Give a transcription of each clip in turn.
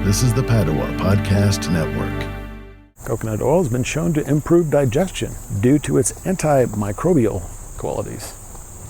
This is the Padua Podcast Network. Coconut oil has been shown to improve digestion due to its antimicrobial qualities.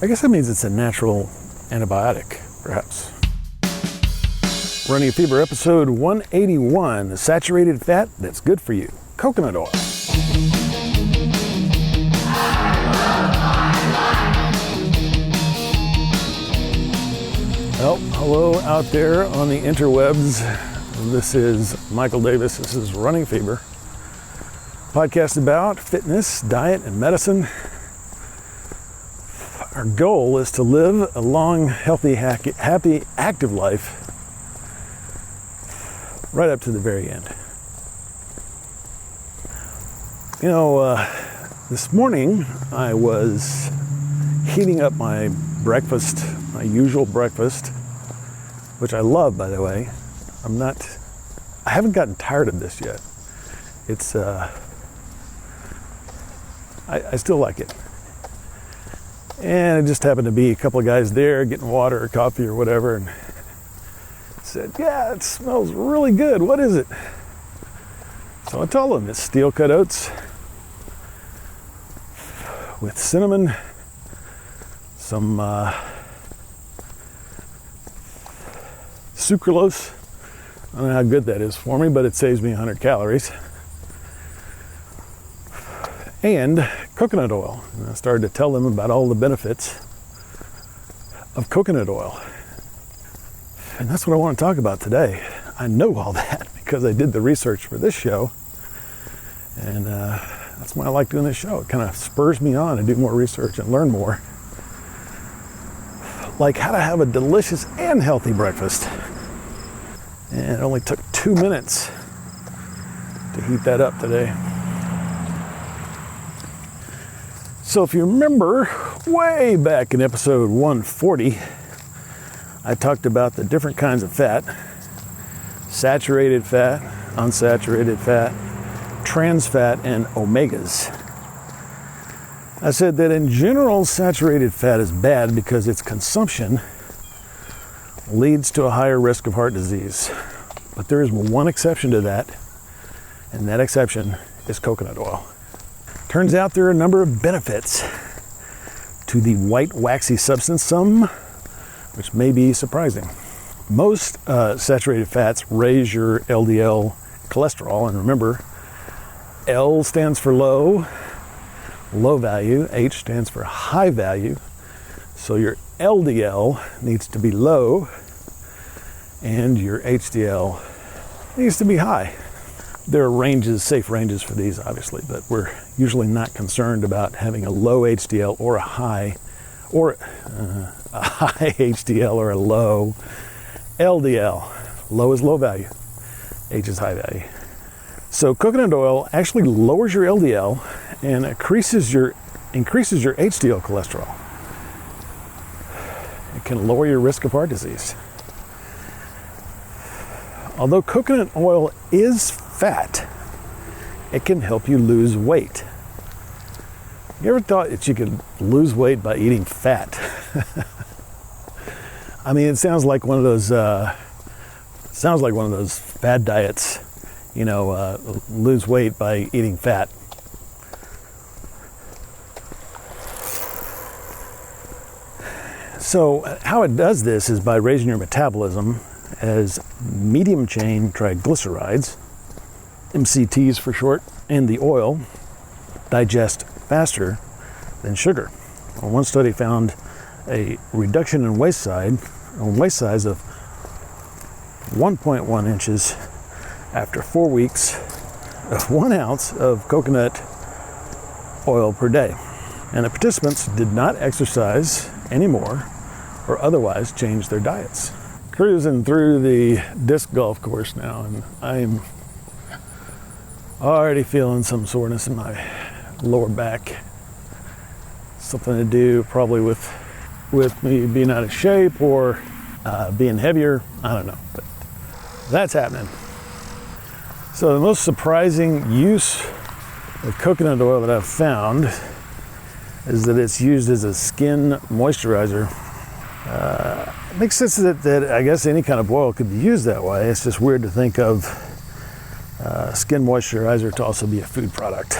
I guess that means it's a natural antibiotic, perhaps. Running a Fever episode 181, the saturated fat that's good for you, coconut oil. Well, hello out there on the interwebs. This is Michael Davis. This is Running Fever, podcast about fitness, diet, and medicine. Our goal is to live a long, healthy, happy, active life right up to the very end. You know, this morning I was heating up my breakfast, my usual breakfast, which I love, by the way. I haven't gotten tired of this yet. It's, I still like it. And it just happened to be a couple of guys there getting water or coffee or whatever, and said, yeah, it smells really good. What is it? So I told them it's steel-cut oats with cinnamon, some sucralose. I don't know how good that is for me, but it saves me 100 calories. And coconut oil. And I started to tell them about all the benefits of coconut oil. And that's what I want to talk about today. I know all that because I did the research for this show. And that's why I like doing this show. It kind of spurs me on to do more research and learn more. Like how to have a delicious and healthy breakfast. And it only took 2 minutes to heat that up today. So if you remember, way back in episode 140, I talked about the different kinds of fat: saturated fat, unsaturated fat, trans fat, and omegas. I said that in general, saturated fat is bad because its consumption leads to a higher risk of heart disease. But there is one exception to that, and that exception is coconut oil. Turns out there are a number of benefits to the white waxy substance, some which may be surprising. Most saturated fats raise your LDL cholesterol, and remember, L stands for low value, H stands for high value, so your LDL needs to be low and your HDL needs to be high. There are ranges, safe ranges for these obviously, but we're usually not concerned about having a low HDL or a high HDL or a low LDL. Low is low value, H is high value. So coconut oil actually lowers your LDL and increases your HDL cholesterol. It can lower your risk of heart disease. Although coconut oil is fat, it can help you lose weight. You ever thought that you could lose weight by eating fat? I mean, it sounds like one of those fad diets, you know, lose weight by eating fat. So how it does this is by raising your metabolism as medium chain triglycerides, MCTs for short, and the oil digest faster than sugar. Well, one study found a reduction in waist size of 1.1 inches after 4 weeks of 1 ounce of coconut oil per day. And the participants did not exercise anymore or otherwise change their diets. Cruising through the disc golf course now, and I'm already feeling some soreness in my lower back. Something to do probably with me being out of shape or being heavier. I don't know, but that's happening. So the most surprising use of coconut oil that I've found is that it's used as a skin moisturizer. It makes sense that I guess any kind of oil could be used that way. It's just weird to think of skin moisturizer to also be a food product.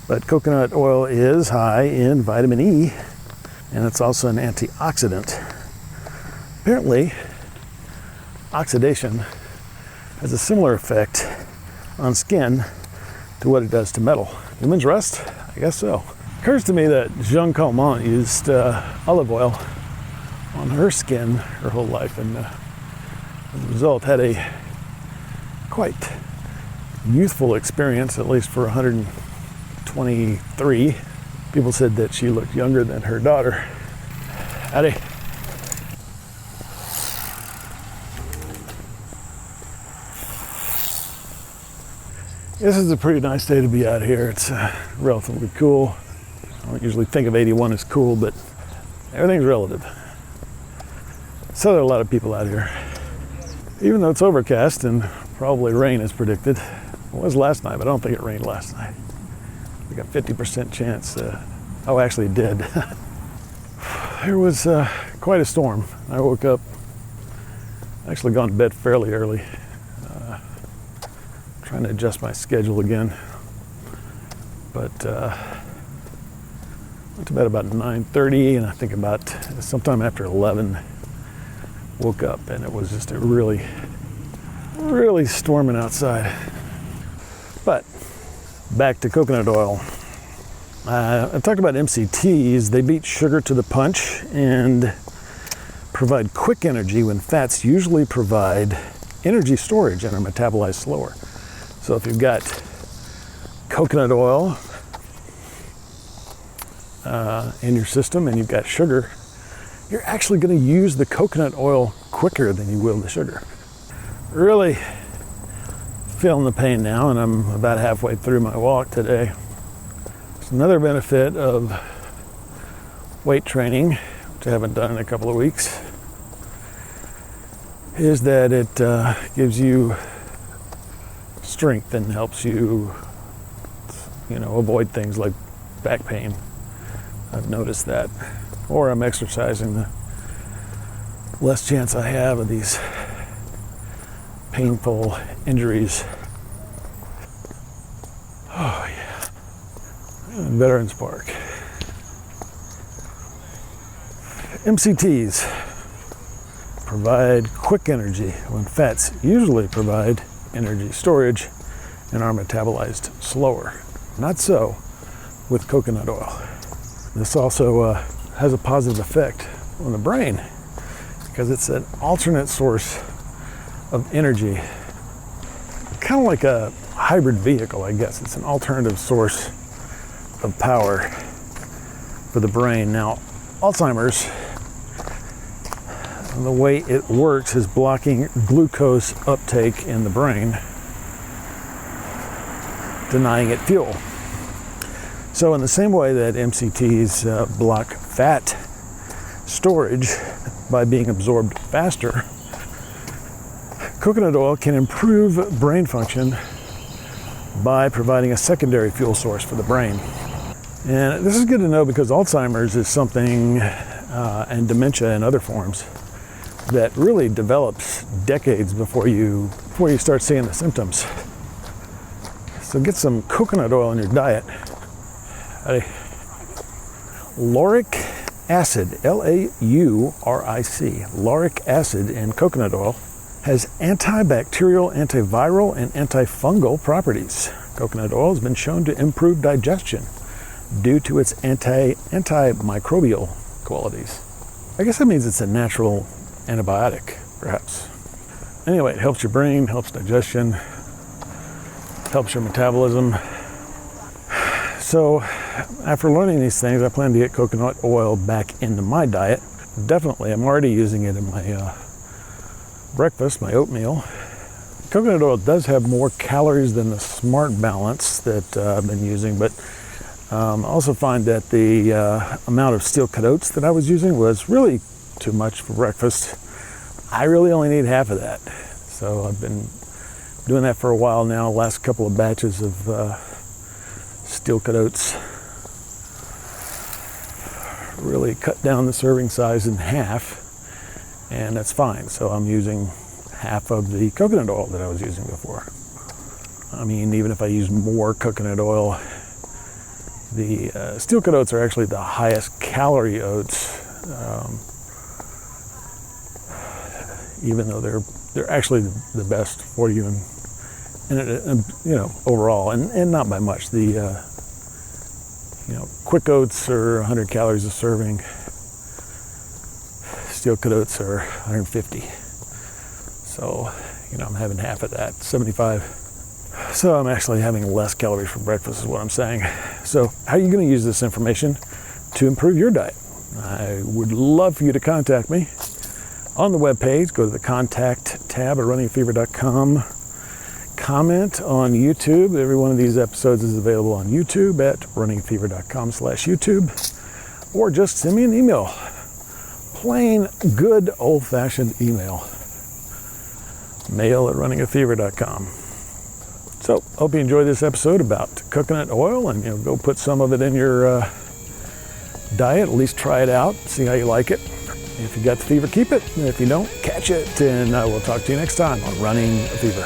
But coconut oil is high in vitamin E, and it's also an antioxidant. Apparently, oxidation has a similar effect on skin to what it does to metal. Humans rust? I guess so. It occurs to me that Jeanne Calment used olive oil on her skin her whole life, and as a result had a quite youthful experience, at least for 123. People said that she looked younger than her daughter. Howdy. This is a pretty nice day to be out here. It's relatively cool. I don't usually think of 81 as cool, but everything's relative. So there are a lot of people out here. Even though it's overcast and probably rain is predicted. It was last night, but I don't think it rained last night. We got 50% chance. Oh, actually it did. There was quite a storm. I woke up, actually gone to bed fairly early. Trying to adjust my schedule again. But went to bed about 9:30, and I think about sometime after 11, woke up, and it was just a really storming outside. But back to coconut oil. I talked about MCTs. They beat sugar to the punch and provide quick energy when fats usually provide energy storage and are metabolized slower. So if you've got coconut oil in your system and you've got sugar, you're actually going to use the coconut oil quicker than you will the sugar. Really feeling the pain now, and I'm about halfway through my walk today. It's another benefit of weight training, which I haven't done in a couple of weeks, is that it gives you strength and helps you, avoid things like back pain. I've noticed that. Or I'm exercising, the less chance I have of these painful injuries. Oh yeah. Veterans Park. MCTs provide quick energy when fats usually provide energy storage and are metabolized slower. Not so with coconut oil. This also has a positive effect on the brain because it's an alternate source of energy, kind of like a hybrid vehicle, I guess. It's an alternative source of power for the brain. Now, Alzheimer's, the way it works is blocking glucose uptake in the brain, denying it fuel. So in the same way that MCTs block fat storage by being absorbed faster, coconut oil can improve brain function by providing a secondary fuel source for the brain. And this is good to know because Alzheimer's is something, and dementia and other forms, that really develops decades before you start seeing the symptoms. So get some coconut oil in your diet. Lauric acid, L-A-U-R-I-C, lauric acid in coconut oil has antibacterial, antiviral, and antifungal properties. Coconut oil has been shown to improve digestion due to its antimicrobial qualities. I guess that means it's a natural antibiotic, perhaps. Anyway, it helps your brain, helps digestion, helps your metabolism. So after learning these things, I plan to get coconut oil back into my diet. Definitely, I'm already using it in my breakfast, my oatmeal. Coconut oil does have more calories than the Smart Balance that I've been using, but I also find that the amount of steel-cut oats that I was using was really too much for breakfast. I really only need half of that. So I've been doing that for a while now, last couple of batches of steel-cut oats. Really cut down the serving size in half. and that's fine. So I'm using half of the coconut oil that I was using before. I mean, even if I use more coconut oil, the steel cut oats are actually the highest calorie oats, even though they're actually the best for you and overall, and not by much. The quick oats are 100 calories a serving. Steel cut oats are 150. So, I'm having half of that, 75. So I'm actually having less calories for breakfast is what I'm saying. So how are you going to use this information to improve your diet? I would love for you to contact me on the webpage. Go to the contact tab at runningafever.com. Comment on YouTube. Every one of these episodes is available on YouTube at runningafever.com/YouTube, or just send me an email. Plain, good, old-fashioned email. mail@runningafever.com. So, hope you enjoyed this episode about coconut oil, and go put some of it in your diet. At least try it out, see how you like it. If you got the fever, keep it. And if you don't, catch it. And I will talk to you next time on Running a Fever.